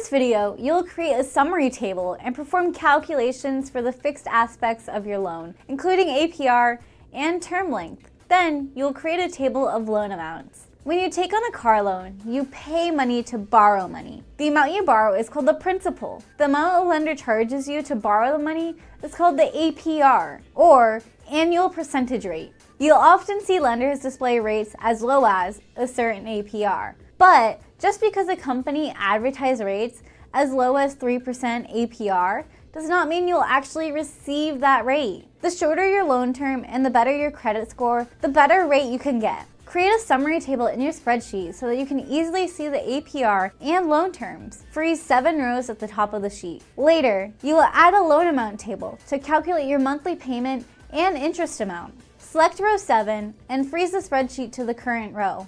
this video, you'll create a summary table and perform calculations for the fixed aspects of your loan, including APR and term length. Then, you'll create a table of loan amounts. When you take on a car loan, you pay money to borrow money. The amount you borrow is called the principal. The amount a lender charges you to borrow the money is called the APR, or annual percentage rate. You'll often see lenders display rates as low as a certain APR. But just because a company advertises rates as low as 3% APR does not mean you'll actually receive that rate. The shorter your loan term and the better your credit score, the better rate you can get. Create a summary table in your spreadsheet so that you can easily see the APR and loan terms. Freeze 7 rows at the top of the sheet. Later, you will add a loan amount table to calculate your monthly payment and interest amount. Select row 7 and freeze the spreadsheet to the current row.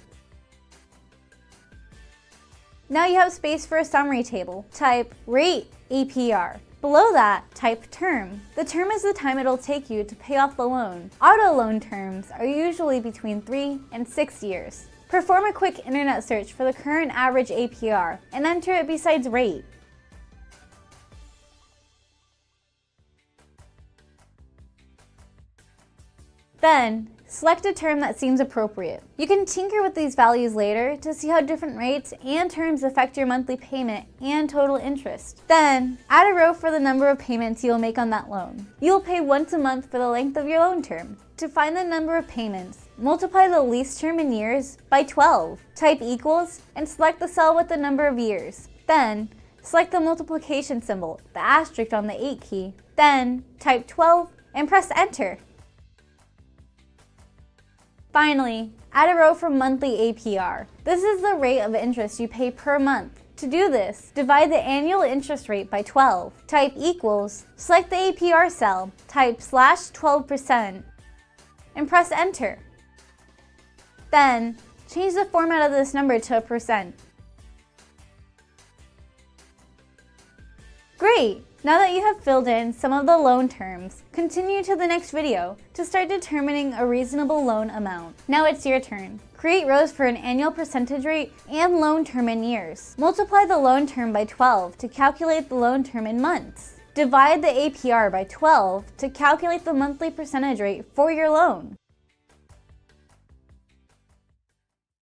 Now you have space for a summary table. Type rate APR. Below that, type term. The term is the time it'll take you to pay off the loan. Auto loan terms are usually between 3 and 6 years. Perform a quick internet search for the current average APR and enter it besides rate. Then, select a term that seems appropriate. You can tinker with these values later to see how different rates and terms affect your monthly payment and total interest. Then, add a row for the number of payments you will make on that loan. You will pay once a month for the length of your loan term. To find the number of payments, multiply the lease term in years by 12. Type equals and select the cell with the number of years. Then, select the multiplication symbol, the asterisk on the 8 key. Then, type 12 and press enter. Finally, add a row for monthly APR. This is the rate of interest you pay per month. To do this, divide the annual interest rate by 12. Type equals, select the APR cell, type /12%, and press enter. Then, change the format of this number to a percent. Great! Now that you have filled in some of the loan terms, continue to the next video to start determining a reasonable loan amount. Now it's your turn. Create rows for an annual percentage rate and loan term in years. Multiply the loan term by 12 to calculate the loan term in months. Divide the APR by 12 to calculate the monthly percentage rate for your loan.